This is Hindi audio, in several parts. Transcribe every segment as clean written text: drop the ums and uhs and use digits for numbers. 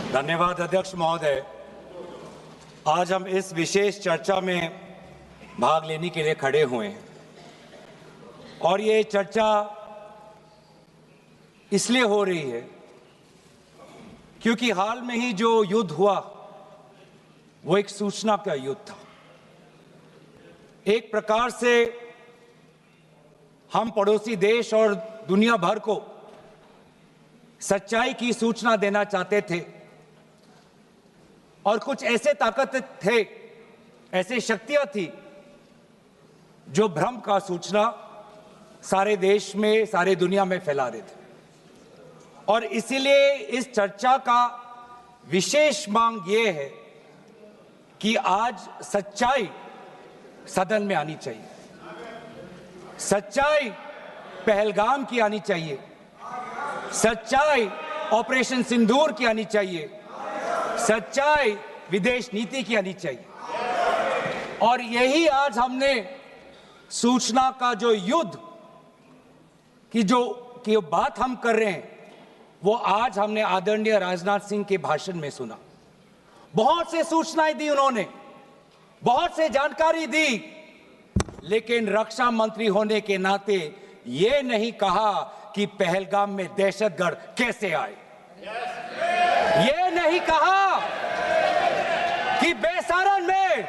धन्यवाद अध्यक्ष महोदय। आज हम इस विशेष चर्चा में भाग लेने के लिए खड़े हुए हैं और ये चर्चा इसलिए हो रही है क्योंकि हाल में ही जो युद्ध हुआ वो एक सूचना का युद्ध था। एक प्रकार से हम पड़ोसी देश और दुनिया भर को सच्चाई की सूचना देना चाहते थे और कुछ ऐसे ताकत थे, ऐसी शक्तियां थी जो भ्रम का सूचना सारे देश में, सारे दुनिया में फैला रहे थे। और इसीलिए इस चर्चा का विशेष मांग ये है कि आज सच्चाई सदन में आनी चाहिए, सच्चाई पहलगाम की आनी चाहिए, सच्चाई ऑपरेशन सिंदूर की आनी चाहिए, सच्चाई विदेश नीति की आनी चाहिए। और यही आज हमने सूचना का जो युद्ध की जो बात हम कर रहे हैं वो आज हमने आदरणीय राजनाथ सिंह के भाषण में सुना। बहुत से सूचनाएं दी उन्होंने, बहुत से जानकारी दी, लेकिन रक्षा मंत्री होने के नाते ये नहीं कहा कि पहलगाम में दहशतगर्द कैसे आए। ये नहीं कहा कि बेसारन में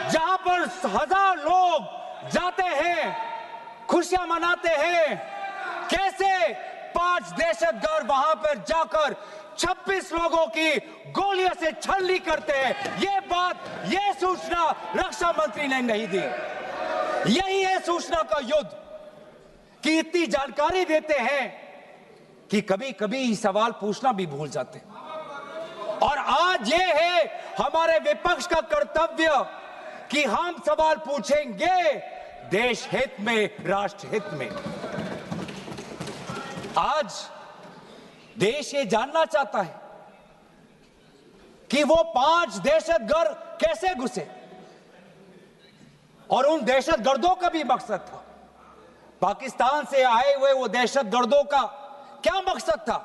जहां पर 1000 लोग जाते हैं, खुशियां मनाते हैं, कैसे 5 दहशतगर्द वहां पर जाकर 26 लोगों की गोलियों से छलनी करते हैं। ये सूचना रक्षा मंत्री ने नहीं दी। यही है सूचना का युद्ध कि इतनी जानकारी देते हैं कि कभी कभी सवाल पूछना भी भूल जाते हैं। और आज ये है हमारे विपक्ष का कर्तव्य कि हम सवाल पूछेंगे देश हित में, राष्ट्र हित में। आज देश ये जानना चाहता है कि वो 5 दहशतगर्द कैसे घुसे और उन दहशतगर्दों का भी मकसद था। पाकिस्तान से आए हुए वो दहशतगर्दों का क्या मकसद था?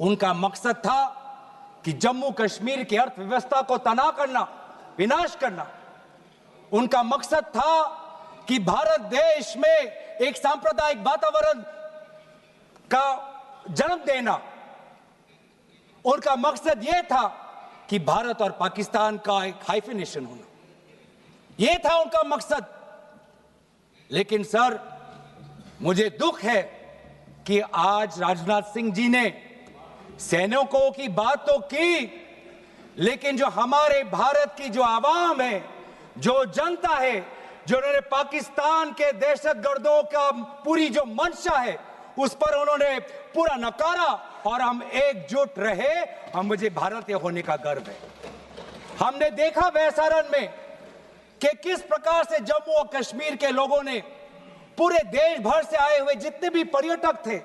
उनका मकसद था कि जम्मू कश्मीर की अर्थव्यवस्था को तनाव करना, विनाश करना। उनका मकसद था कि भारत देश में एक सांप्रदायिक वातावरण का जन्म देना। उनका मकसद यह था कि भारत और पाकिस्तान का एक हाइफिनेशन होना, यह था उनका मकसद। लेकिन सर, मुझे दुख है कि आज राजनाथ सिंह जी ने सैनिकों की बात तो की, लेकिन जो हमारे भारत की जो आवाम है, जो जनता है, जो उन्होंने पाकिस्तान के दहशतगर्दों का पूरी जो मंशा है उस पर उन्होंने पूरा नकारा। और हम एकजुट रहे, मुझे भारतीय होने का गर्व है। हमने देखा बेसारन में कि किस प्रकार से जम्मू और कश्मीर के लोगों ने पूरे देश भर से आए हुए जितने भी पर्यटक थे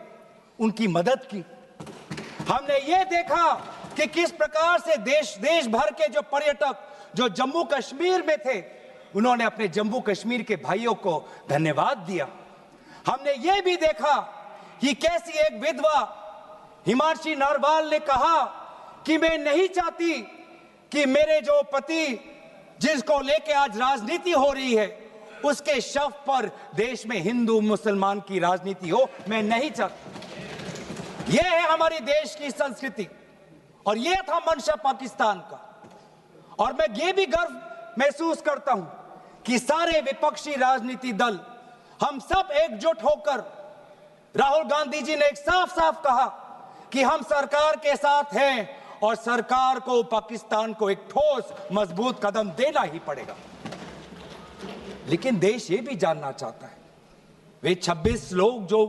उनकी मदद की। हमने ये देखा कि किस प्रकार से देश भर के जो पर्यटक जो जम्मू कश्मीर में थे उन्होंने अपने जम्मू कश्मीर के भाइयों को धन्यवाद दिया। हमने ये भी देखा कि कैसी एक विधवा हिमांशी नरवाल ने कहा कि मैं नहीं चाहती कि मेरे जो पति जिसको लेके आज राजनीति हो रही है उसके शव पर देश में हिंदू मुसलमान की राजनीति हो, मैं नहीं चाहती। यह है हमारी देश की संस्कृति और यह था मंशा पाकिस्तान का। और मैं ये भी गर्व महसूस करता हूं कि सारे विपक्षी राजनीति दल हम सब एकजुट होकर, राहुल गांधी जी ने एक साफ साफ कहा कि हम सरकार के साथ हैं और सरकार को पाकिस्तान को एक ठोस मजबूत कदम देना ही पड़ेगा। लेकिन देश ये भी जानना चाहता है, वे 26 लोग जो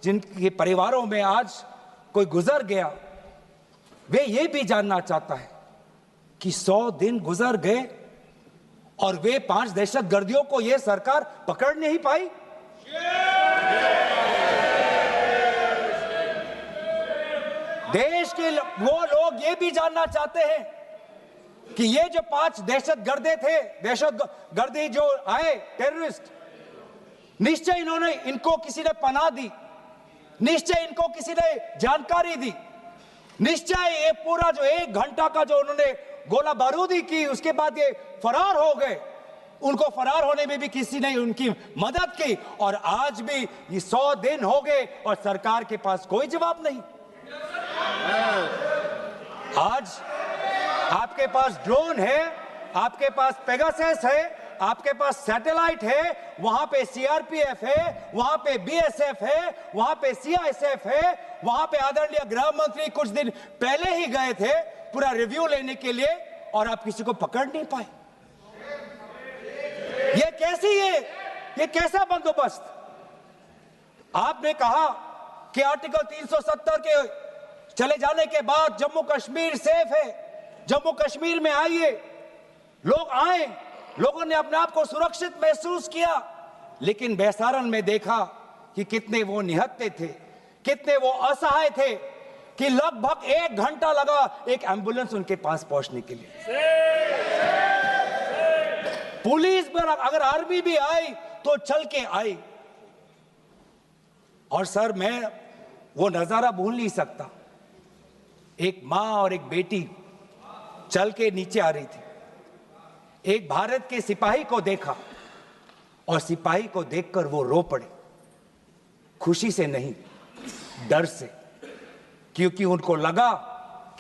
जिनके परिवारों में आज कोई गुजर गया, वे ये भी जानना चाहता है कि 100 दिन गुजर गए और वे 5 दहशतगर्दियों को यह सरकार पकड़ नहीं पाई। देश के वो लोग ये भी जानना चाहते हैं कि ये जो 5 दहशतगर्दे थे, दहशतगर्दी जो आए टेररिस्ट, निश्चय इनको किसी ने पनाह दी, निश्चय इनको किसी ने जानकारी दी निश्चय ये पूरा जो 1 घंटा का जो उन्होंने गोला बारूदी की, उसके बाद ये फरार हो गए। उनको फरार होने में भी किसी ने उनकी मदद की, और आज भी ये 100 दिन हो गए और सरकार के पास कोई जवाब नहीं। आज आपके पास ड्रोन है, आपके पास पेगासस है, आपके पास सैटेलाइट है, वहां पे सीआरपीएफ है, वहां पे बीएसएफ है, वहां पे सीआईएसएफ है, वहां पे आदरणीय गृह मंत्री कुछ दिन पहले ही गए थे पूरा रिव्यू लेने के लिए, और आप किसी को पकड़ नहीं पाए। ये कैसी है, ये कैसा बंदोबस्त? आपने कहा कि आर्टिकल 370 के चले जाने के बाद जम्मू कश्मीर सेफ है, जम्मू कश्मीर में आइए। लोग आए, लोगों ने अपने आप को सुरक्षित महसूस किया, लेकिन बेसारन में देखा कि कितने वो निहत्थे थे, कितने वो असहाय थे, कि लगभग 1 घंटा लगा एक एम्बुलेंस उनके पास पहुंचने के लिए। पुलिस पर अगर आर्मी भी आई तो चल के आई। और सर, मैं वो नजारा भूल नहीं सकता। एक मां और एक बेटी चल के नीचे आ रही थी। एक भारत के सिपाही को देखा और सिपाही को देखकर वो रो पड़े, खुशी से नहीं, डर से, क्योंकि उनको लगा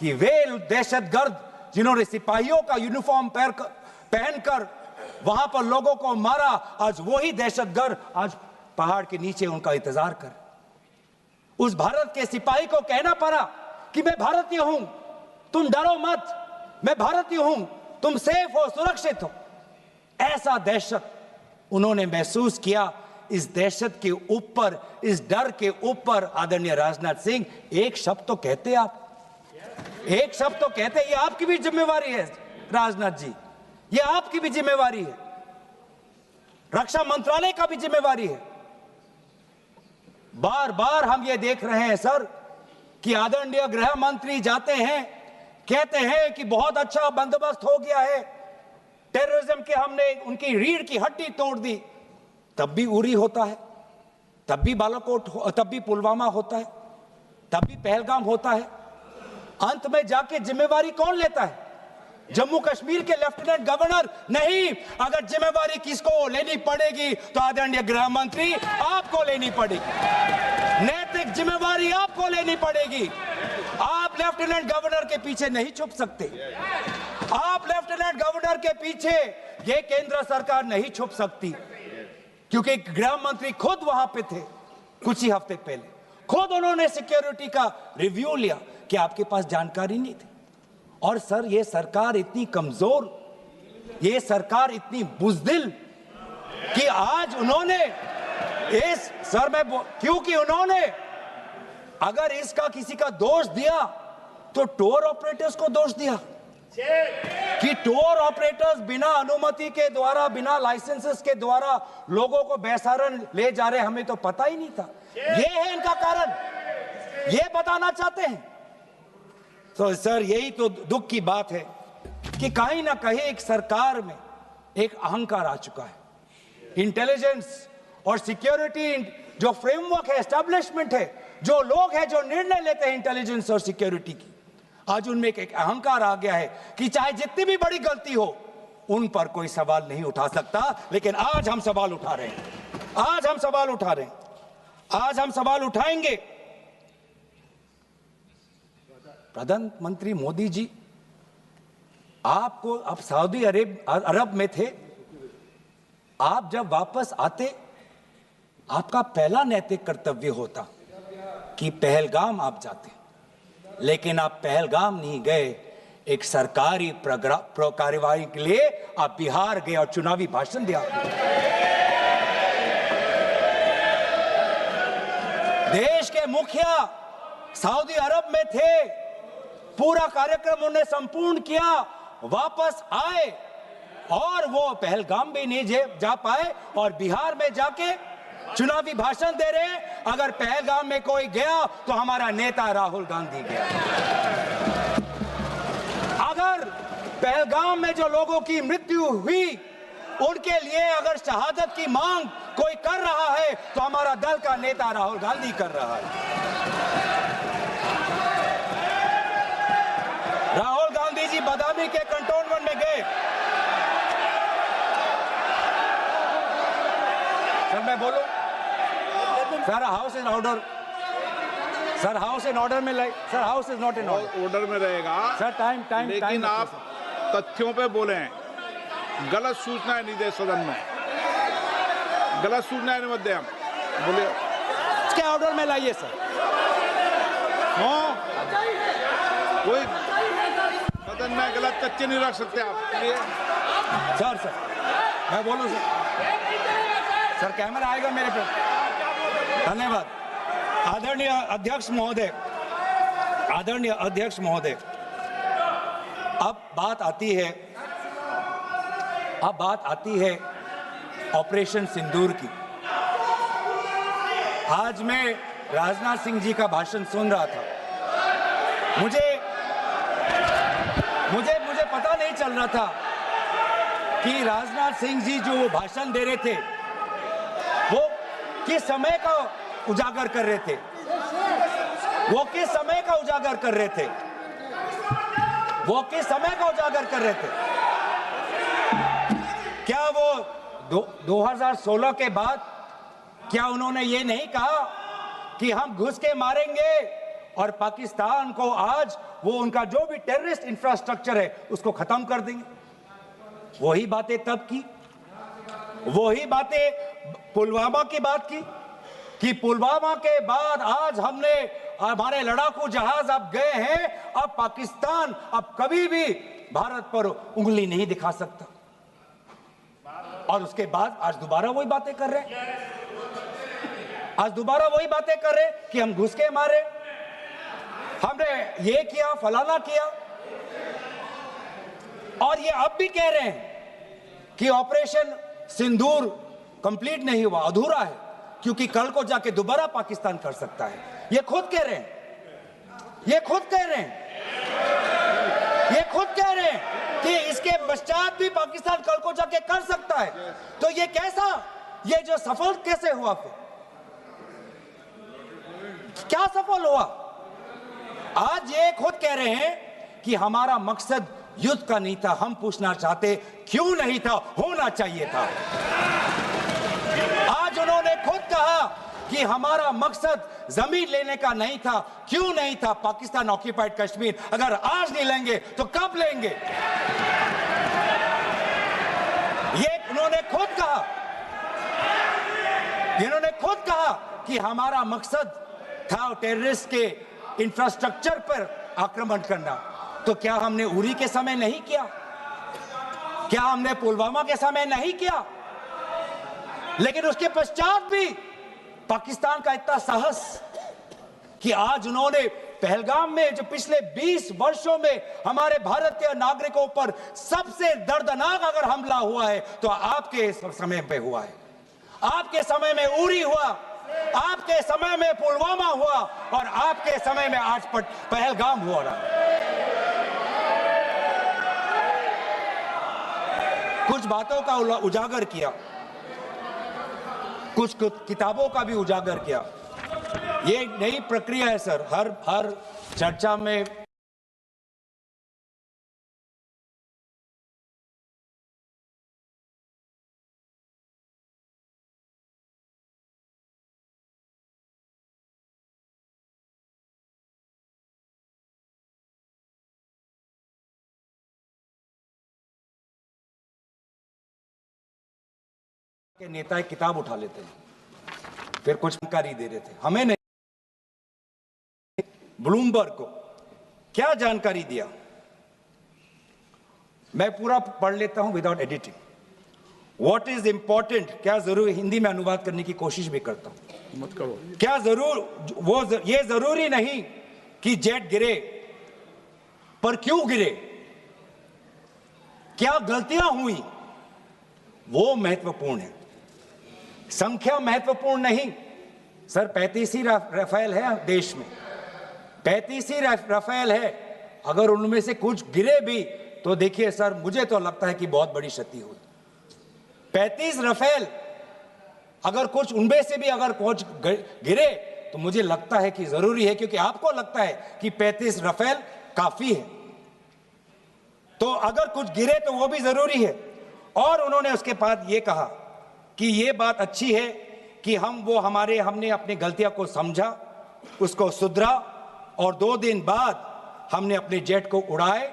कि वे दहशतगर्द जिन्होंने सिपाहियों का यूनिफॉर्म पहनकर वहां पर लोगों को मारा, आज वही दहशतगर्द आज पहाड़ के नीचे उनका इंतजार कर। उस भारत के सिपाही को कहना पड़ा कि मैं भारतीय हूं, तुम डरो मत, मैं भारतीय हूं, तुम सेफ हो, सुरक्षित हो। ऐसा दहशत उन्होंने महसूस किया। इस दहशत के ऊपर, इस डर के ऊपर आदरणीय राजनाथ सिंह एक शब्द तो कहते, आप एक शब्द तो कहते। ये आपकी भी जिम्मेवारी है राजनाथ जी, ये आपकी भी जिम्मेवारी है, रक्षा मंत्रालय का भी जिम्मेवारी है। बार बार हम ये देख रहे हैं सर कि आदरणीय गृह मंत्री जाते हैं, कहते हैं कि बहुत अच्छा बंदोबस्त हो गया है, टेररिज्म के हमने उनकी रीढ़ की हड्डी तोड़ दी। तब भी उरी होता है, तब भी बालाकोट, तब भी पुलवामा होता है, तब भी पहलगाम होता है। अंत में जाके जिम्मेवारी कौन लेता है? जम्मू कश्मीर के लेफ्टिनेंट गवर्नर नहीं। अगर जिम्मेवारी किसको लेनी पड़ेगी तो आदरणीय गृह मंत्री आपको लेनी पड़ेगी, नैतिक जिम्मेवारी आपको लेनी पड़ेगी। आप लेफ्टिनेंट गवर्नर के पीछे नहीं छुप सकते, आप लेफ्टिनेंट गवर्नर के पीछे ये केंद्र सरकार नहीं छुप सकती, क्योंकि गृह मंत्री खुद वहां पे थे कुछ ही हफ्ते पहले, खुद उन्होंने सिक्योरिटी का रिव्यू लिया कि आपके पास जानकारी नहीं थी। और सर, ये सरकार इतनी कमजोर, ये सरकार इतनी बुज़दिल कि आज उन्होंने इस सर में, क्योंकि उन्होंने अगर इसका किसी का दोष दिया तो टूर ऑपरेटर्स को दोष दिया कि टूर ऑपरेटर्स बिना अनुमति के द्वारा, बिना लाइसेंसेस के द्वारा लोगों को बेसहारा ले जा रहे, हमें तो पता ही नहीं था। ये है इनका कारण, ये बताना चाहते हैं। तो सर, यही तो दुख की बात है कि कहीं ना कहीं एक सरकार में एक अहंकार आ चुका है। इंटेलिजेंस और सिक्योरिटी जो फ्रेमवर्क है, एस्टैब्लिशमेंट है, जो लोग हैं जो निर्णय लेते हैं इंटेलिजेंस और सिक्योरिटी की, आज उनमें एक अहंकार आ गया है कि चाहे जितनी भी बड़ी गलती हो उन पर कोई सवाल नहीं उठा सकता। लेकिन आज हम सवाल उठा रहे हैं, आज हम सवाल उठा रहे हैं, आज हम सवाल उठाएंगे। प्रधानमंत्री मोदी जी, आपको, आप सऊदी अरब में थे, आप जब वापस आते आपका पहला नैतिक कर्तव्य होता कि पहलगाम आप जाते, लेकिन आप पहलगाम नहीं गए। एक सरकारी कार्यवाही के लिए आप बिहार गए और चुनावी भाषण दिया। देश के मुखिया सऊदी अरब में थे, पूरा कार्यक्रम उन्हें संपूर्ण किया, वापस आए और वो पहलगाम भी नहीं जा पाए और बिहार में जाके चुनावी भाषण दे रहे। अगर पहलगाम में कोई गया तो हमारा नेता राहुल गांधी गया। अगर पहलगाम में जो लोगों की मृत्यु हुई उनके लिए अगर शहादत की मांग कोई कर रहा है तो हमारा दल का नेता राहुल गांधी कर रहा है। सर मैं बोलूं? Sir house in order. Sir house in order में sir house is not in order में रहेगा सर। टाइम लेकिन आप तथ्यों पे बोले, गलत सूचना नहीं दे सदन में, गलत सूचना नहीं मत दे। हम बोले इसके ऑर्डर में लाइए सर। कोई सदन में गलत तथ्य नहीं रख सकते आप। सर मैं बोलूं सर कैमरा आएगा मेरे पे। धन्यवाद। आदरणीय अध्यक्ष महोदय, अब बात आती है ऑपरेशन सिंदूर की। आज मैं राजनाथ सिंह जी का भाषण सुन रहा था। मुझे पता नहीं चल रहा था कि राजनाथ सिंह जी जो वो भाषण दे रहे थे वो किस समय का उजागर कर रहे थे। क्या वो 2016 के बाद क्या उन्होंने ये नहीं कहा कि हम घुस के मारेंगे और पाकिस्तान को आज वो उनका जो भी टेररिस्ट इंफ्रास्ट्रक्चर है उसको खत्म कर देंगे? वही बातें तब की, वही बातें पुलवामा की बात की कि पुलवामा के बाद आज हमारे लड़ाकू जहाज अब गए हैं, अब पाकिस्तान अब कभी भी भारत पर उंगली नहीं दिखा सकता। और उसके बाद आज दोबारा वही बातें कर रहे हैं, कि हम घुस के मारे, हमने ये किया, फलाना किया। और ये अब भी कह रहे हैं कि ऑपरेशन सिंदूर कंप्लीट नहीं हुआ, अधूरा है, क्योंकि कल को जाके दोबारा पाकिस्तान कर सकता है। ये खुद कह रहे हैं कि इसके पश्चात भी पाकिस्तान कल को जाके कर सकता है। तो ये कैसा, ये जो सफल कैसे हुआ? फिर क्या सफल हुआ? आज ये खुद कह रहे हैं कि हमारा मकसद युद्ध का नहीं था। हम पूछना चाहते क्यों नहीं था, होना चाहिए था। आज उन्होंने खुद कहा कि हमारा मकसद जमीन लेने का नहीं था। क्यों नहीं था? पाकिस्तान ऑक्यूपाइड कश्मीर अगर आज नहीं लेंगे तो कब लेंगे? ये उन्होंने खुद कहा कि हमारा मकसद था टेररिस्ट के इंफ्रास्ट्रक्चर पर आक्रमण करना। तो क्या हमने उरी के समय नहीं किया? क्या हमने पुलवामा के समय नहीं किया? लेकिन उसके पश्चात भी पाकिस्तान का इतना साहस कि आज उन्होंने पहलगाम में जो पिछले 20 वर्षों में हमारे भारतीय नागरिकों पर सबसे दर्दनाक अगर हमला हुआ है तो आपके समय पे हुआ है। आपके समय में उरी हुआ, आपके समय में पुलवामा हुआ और आपके समय में आज पहलगाम हो रहा है। कुछ बातों का उजागर किया, कुछ किताबों का भी उजागर किया। ये नई प्रक्रिया है सर, हर चर्चा में के नेता एक किताब उठा लेते हैं, फिर कुछ जानकारी दे रहे थे, हमें नहीं। ब्लूमबर्ग को क्या जानकारी दिया, मैं पूरा पढ़ लेता हूं without editing. What is important, क्या जरूरी, हिंदी में अनुवाद करने की कोशिश भी करता हूं, मत करो। क्या ये जरूरी नहीं कि जेट गिरे, पर क्यों गिरे, क्या गलतियां हुई, वो महत्वपूर्ण है। संख्या महत्वपूर्ण नहीं सर। 35 ही राफेल है देश में, 35 ही राफेल है। अगर उनमें से कुछ गिरे भी तो देखिए सर, मुझे तो लगता है कि बहुत बड़ी क्षति हुई। 35 राफेल, अगर कुछ उनमें से भी अगर कुछ गिरे तो मुझे लगता है कि जरूरी है, क्योंकि आपको लगता है कि 35 राफेल काफी है। तो अगर कुछ गिरे तो वो भी जरूरी है। और उन्होंने उसके बाद ये कहा कि ये बात अच्छी है कि हमने अपनी गलतियां को समझा, उसको सुधरा, और 2 दिन बाद हमने अपने जेट को उड़ाए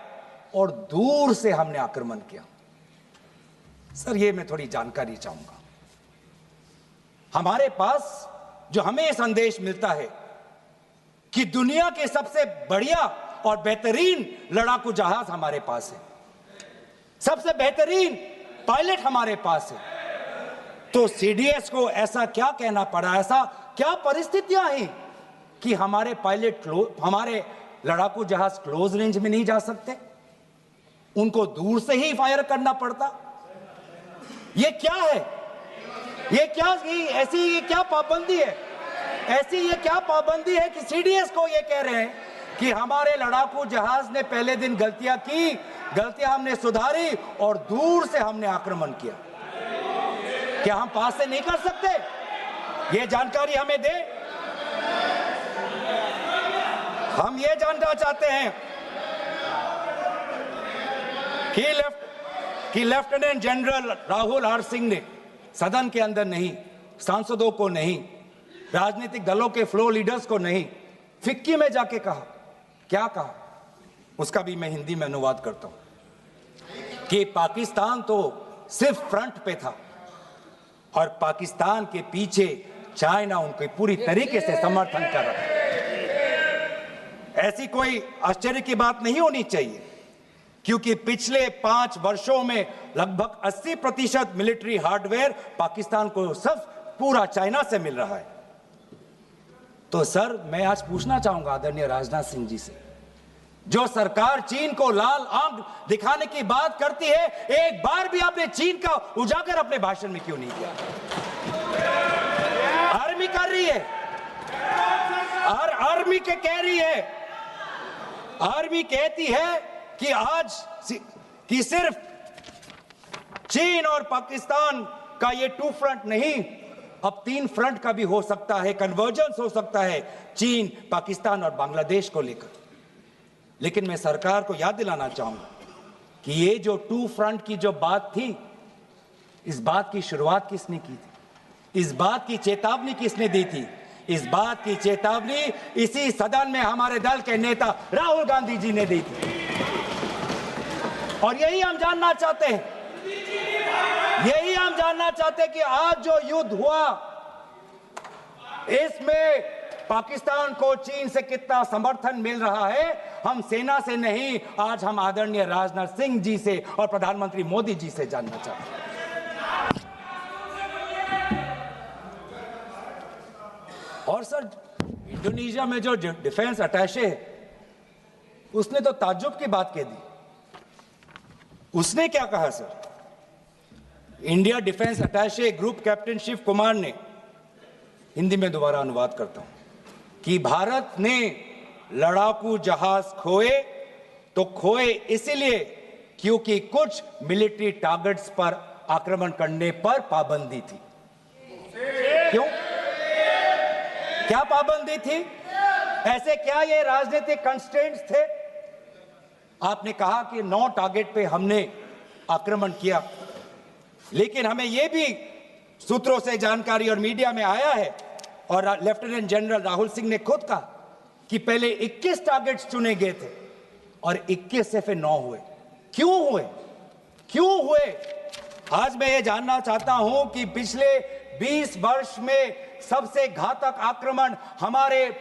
और दूर से हमने आक्रमण किया। सर, ये मैं थोड़ी जानकारी चाहूंगा। हमारे पास जो हमें ये संदेश मिलता है कि दुनिया के सबसे बढ़िया और बेहतरीन लड़ाकू जहाज हमारे पास है, सबसे बेहतरीन पायलट हमारे पास है, तो सीडीएस को ऐसा क्या कहना पड़ा, ऐसा क्या परिस्थितियां हैं कि हमारे हमारे लड़ाकू जहाज क्लोज रेंज में नहीं जा सकते, उनको दूर से ही फायर करना पड़ता? ये क्या है? ये क्या पाबंदी है? ये क्या पाबंदी है कि सीडीएस को ये कह रहे हैं कि हमारे लड़ाकू जहाज ने पहले दिन गलतियां हमने सुधारी और दूर से हमने आक्रमण किया। क्या हम पास से नहीं कर सकते? ये जानकारी हमें दे। हम ये जानना चाहते हैं कि lieutenant general Rahul R Singh ने सदन के अंदर नहीं, सांसदों को नहीं, राजनीतिक दलों के फ्लोर लीडर्स को नहीं, फिक्की में जाके कहा। क्या कहा? उसका भी मैं हिंदी में अनुवाद करता हूं कि पाकिस्तान तो सिर्फ फ्रंट पे था और पाकिस्तान के पीछे चाइना उनके पूरी तरीके से समर्थन कर रहा है। ऐसी कोई आश्चर्य की बात नहीं होनी चाहिए, क्योंकि पिछले 5 वर्षों में लगभग 80% मिलिट्री हार्डवेयर पाकिस्तान को सब पूरा चाइना से मिल रहा है। तो सर, मैं आज पूछना चाहूंगा आदरणीय राजनाथ सिंह जी से, जो सरकार चीन को लाल आंख दिखाने की बात करती है, एक बार भी आपने चीन का उजागर अपने भाषण में क्यों नहीं किया? आर्मी कर रही है, आर्मी के कह रही है, आर्मी कहती है कि सिर्फ चीन और पाकिस्तान का ये 2 फ्रंट नहीं, अब 3 फ्रंट का भी हो सकता है, कन्वर्जेंस हो सकता है चीन, पाकिस्तान और बांग्लादेश को लेकर। लेकिन मैं सरकार को याद दिलाना चाहूंगा कि ये जो 2 फ्रंट की जो बात थी, इस बात की शुरुआत किसने की थी? इस बात की चेतावनी किसने दी थी? इस बात की चेतावनी इसी सदन में हमारे दल के नेता राहुल गांधी जी ने दी थी। और यही हम जानना चाहते हैं, कि आज जो युद्ध हुआ, इसमें पाकिस्तान को चीन से कितना समर्थन मिल रहा है। हम सेना से नहीं, आज हम आदरणीय राजनाथ सिंह जी से और प्रधानमंत्री मोदी जी से जानना चाहते हैं। और सर, इंडोनेशिया में जो डिफेंस अटैचे है, उसने तो ताज्जुब की बात कह दी। उसने क्या कहा sir? India defence attache group captain Shiv Kumar ने, हिंदी में दोबारा अनुवाद करता हूं, कि भारत ने लड़ाकू जहाज खोए इसलिए क्योंकि कुछ मिलिट्री टारगेट्स पर आक्रमण करने पर पाबंदी थी। क्यों? क्या पाबंदी थी? ऐसे क्या ये राजनीतिक कंस्ट्रेंट्स थे? आपने कहा कि 9 टारगेट पे हमने आक्रमण किया, लेकिन हमें यह भी सूत्रों से जानकारी और मीडिया में आया है, और लेफ्टिनेंट जनरल राहुल सिंह ने खुद कहा कि पहले 21 टारगेट्स चुने गए थे और 21 से फिर 9 हुए। क्यों हुए? आज मैं ये जानना चाहता हूं कि पिछले 20 वर्ष में सबसे घातक आक्रमण हमारे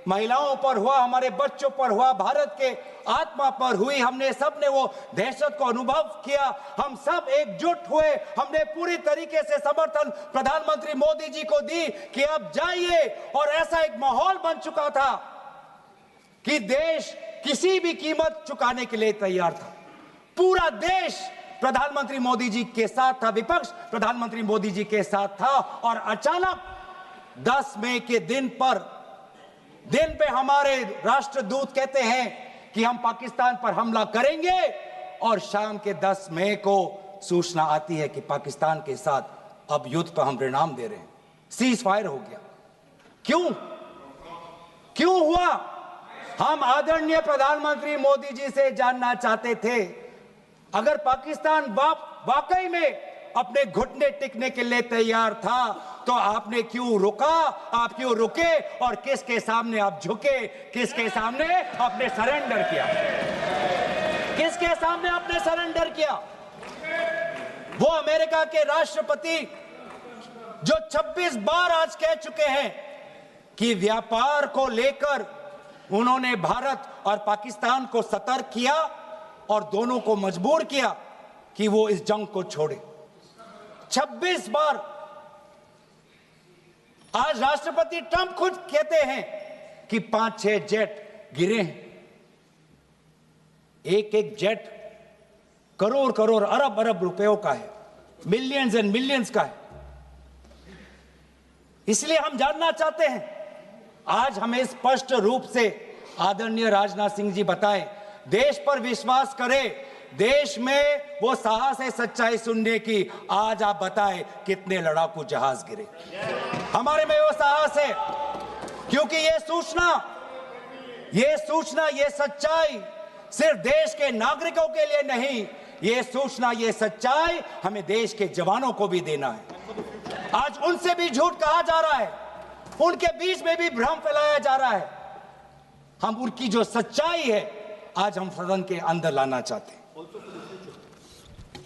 महिलाओं पर हुआ, हमारे बच्चों पर हुआ, भारत के आत्मा पर हुई। हमने सबने वो दहशत को अनुभव किया, हम सब एकजुट हुए, हमने पूरी तरीके से समर्थन प्रधानमंत्री मोदी जी को दी कि अब जाइए। और ऐसा एक माहौल बन चुका था कि देश किसी भी कीमत चुकाने के लिए तैयार था। पूरा देश प्रधानमंत्री मोदी जी के साथ था, विपक्ष प्रधानमंत्री मोदी जी के साथ था। और अचानक 10 मई के दिन पे हमारे राष्ट्रदूत कहते हैं कि हम पाकिस्तान पर हमला करेंगे, और शाम के 10 मई को सूचना आती है कि पाकिस्तान के साथ अब युद्ध पर हम परिणाम दे रहे हैं, सीज फायर हो गया। क्यों हुआ? हम आदरणीय प्रधानमंत्री मोदी जी से जानना चाहते थे अगर पाकिस्तान वाकई में अपने घुटने टिकने के लिए तैयार था तो आपने क्यों रुका, आप क्यों रुके और किसके सामने आप झुके, किसके सामने आपने सरेंडर किया, किसके सामने आपने सरेंडर किया? वो अमेरिका के राष्ट्रपति जो 26 बार आज कह चुके हैं कि व्यापार को लेकर उन्होंने भारत और पाकिस्तान को सतर्क किया और दोनों को मजबूर किया कि वो इस जंग को छोड़े। 26 बार। आज राष्ट्रपति ट्रंप खुद कहते हैं कि 5-6 जेट गिरे हैं। एक एक जेट करोड़ करोड़ अरब अरब रुपयों का है, मिलियंस एंड मिलियंस का है। इसलिए हम जानना चाहते हैं, आज हमें स्पष्ट रूप से आदरणीय राजनाथ सिंह जी बताएं, देश पर विश्वास करें, देश में वो साहस है सच्चाई सुनने की। आज आप बताएं कितने लड़ाकू जहाज गिरे? हमारे में वो साहस है, क्योंकि ये सूचना, ये सच्चाई सिर्फ देश के नागरिकों के लिए नहीं, ये सूचना, ये सच्चाई हमें देश के जवानों को भी देना है। आज उनसे भी झूठ कहा जा रहा है, उनके बीच में भी भ्रम फैलाया जा रहा है। हम उनकी जो सच्चाई है आज हम सदन के अंदर लाना चाहते हैं।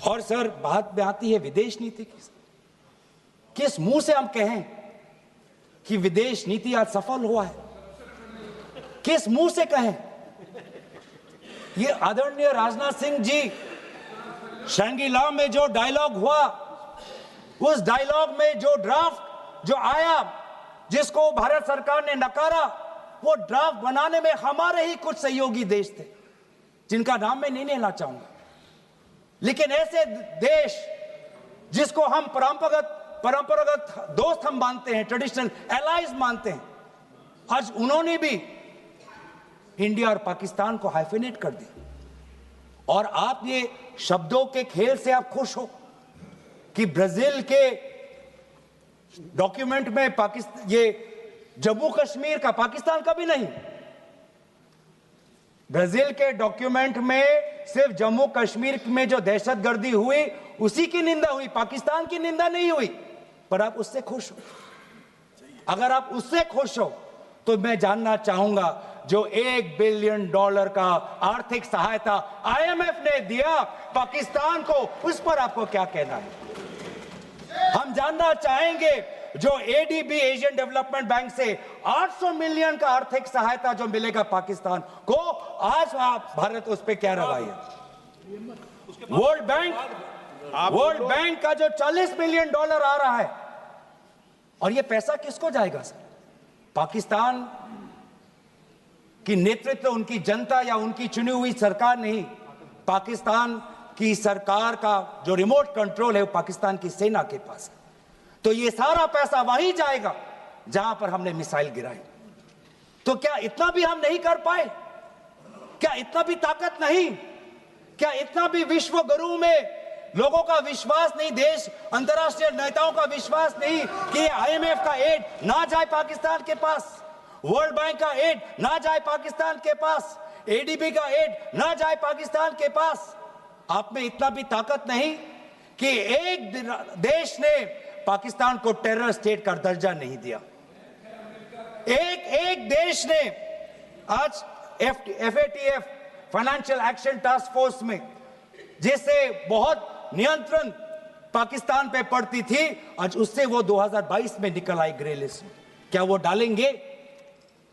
और सर, बात में आती है विदेश नीति की। किस मुंह से हम कहें कि विदेश नीति आज सफल हुआ है? किस मुंह से कहें? ये आदरणीय राजनाथ सिंह जी, शंगीला में जो डायलॉग हुआ, उस डायलॉग में जो ड्राफ्ट जो आया, जिसको भारत सरकार ने नकारा, वो ड्राफ्ट बनाने में हमारे ही कुछ सहयोगी देश थे, जिनका नाम मैं नहीं लेना चाहूंगा। लेकिन ऐसे देश जिसको हम परंपरागत दोस्त हम मानते हैं, ट्रेडिशनल एलाइज मानते हैं, आज उन्होंने भी इंडिया और पाकिस्तान को हाइफिनेट कर दिया। और आप ये शब्दों के खेल से आप खुश हो कि ब्राजील के डॉक्यूमेंट में पाकिस्तान, ये जम्मू कश्मीर का पाकिस्तान का भी नहीं, ब्राजील के डॉक्यूमेंट में सिर्फ जम्मू कश्मीर में जो दहशतगर्दी हुई उसी की निंदा हुई, पाकिस्तान की निंदा नहीं हुई। पर आप उससे खुश हो? अगर आप उससे खुश हो तो मैं जानना चाहूंगा, जो $1 बिलियन का आर्थिक सहायता IMF ने दिया पाकिस्तान को, उस पर आपको क्या कहना है? हम जानना चाहेंगे, जो ADB एशियन डेवलपमेंट बैंक से 800 मिलियन का आर्थिक सहायता जो मिलेगा पाकिस्तान को, आज भारत उस पर क्या रवैया है? वर्ल्ड बैंक का जो $40 मिलियन आ रहा है, और ये पैसा किसको जाएगा सर? पाकिस्तान की नेतृत्व उनकी जनता या उनकी चुनी हुई सरकार नहीं, पाकिस्तान की सरकार का जो रिमोट कंट्रोल है वो पाकिस्तान की सेना के पास है। तो ये सारा पैसा वहीं जाएगा जहां पर हमने मिसाइल गिराई। तो क्या इतना भी हम नहीं कर पाए? क्या इतना भी ताकत नहीं? क्या इतना भी विश्व गुरु में लोगों का विश्वास नहीं, देश अंतर्राष्ट्रीय नेताओं का विश्वास नहीं कि IMF का एड ना जाए पाकिस्तान के पास, वर्ल्ड बैंक का एड ना जाए पाकिस्तान के पास, ADB का एड ना जाए पाकिस्तान के पास? आप में इतना भी ताकत नहीं कि एक देश ने पाकिस्तान को टेरर स्टेट का दर्जा नहीं दिया। एक देश ने आज FATF financial action task force में, जिससे बहुत नियंत्रण पाकिस्तान पे पड़ती थी, आज उससे वो 2022 में निकल आई ग्रे लिस्ट में। क्या वो डालेंगे?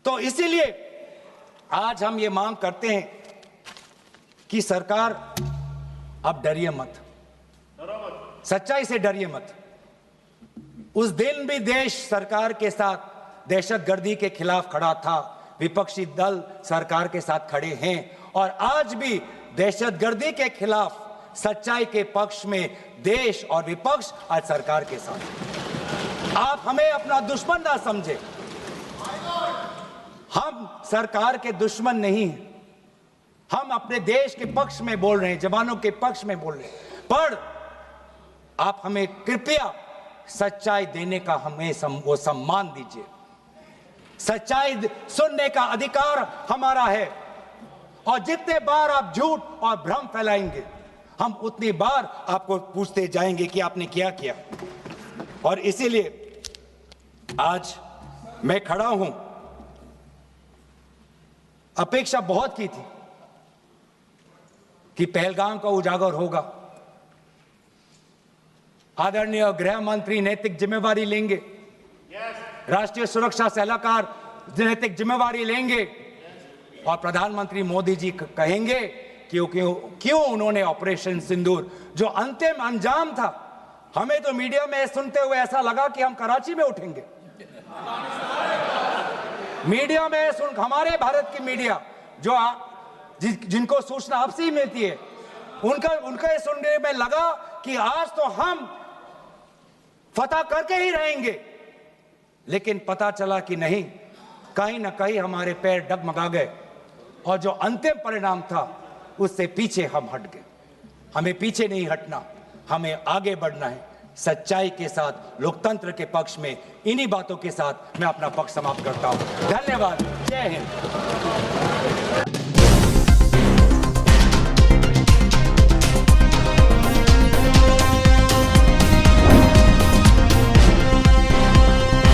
तो इसीलिए आज हम ये मांग करते हैं कि सरकार, अब डरिए मत, सच्चाई से डरिए मत। उस दिन भी देश सरकार के साथ दहशतगर्दी के खिलाफ खड़ा था, विपक्षी दल सरकार के साथ खड़े हैं, और आज भी दहशतगर्दी के खिलाफ सच्चाई के पक्ष में देश और विपक्ष आज सरकार के साथ। आप हमें अपना दुश्मन ना समझे, हम सरकार के दुश्मन नहीं हैं, हम अपने देश के पक्ष में बोल रहे हैं, जवानों के पक्ष में बोल रहे हैं। पर आप हमें कृपया सच्चाई देने का हमें वो सम्मान दीजिए। सच्चाई सुनने का अधिकार हमारा है, और जितने बार आप झूठ और भ्रम फैलाएंगे हम उतनी बार आपको पूछते जाएंगे कि आपने क्या किया। और इसीलिए आज मैं खड़ा हूं। अपेक्षा बहुत की थी कि पहलगाम का उजागर होगा, आदरणीय गृह मंत्री नैतिक जिम्मेवारी लेंगे, राष्ट्रीय सुरक्षा सलाहकार नैतिक जिम्मेवारी लेंगे और प्रधानमंत्री मोदी जी कहेंगे क्यों उन्होंने ऑपरेशन सिंदूर जो अंतिम अंजाम था। हमें तो मीडिया में सुनते हुए ऐसा लगा कि हम कराची में उठेंगे। मीडिया में हमारे भारत की मीडिया जो जिनको सूचना आपसे ही मिलती है, उनका सुनने में लगा कि आज तो हम फतह करके ही रहेंगे, लेकिन पता चला कि नहीं, कहीं ना कहीं हमारे पैर डगमगा गए और जो अंतिम परिणाम था उससे पीछे हम हट गए। हमें पीछे नहीं हटना, हमें आगे बढ़ना है सच्चाई के साथ, लोकतंत्र के पक्ष में। इन्हीं बातों के साथ मैं अपना पक्ष समाप्त करता हूं। धन्यवाद। जय हिंद।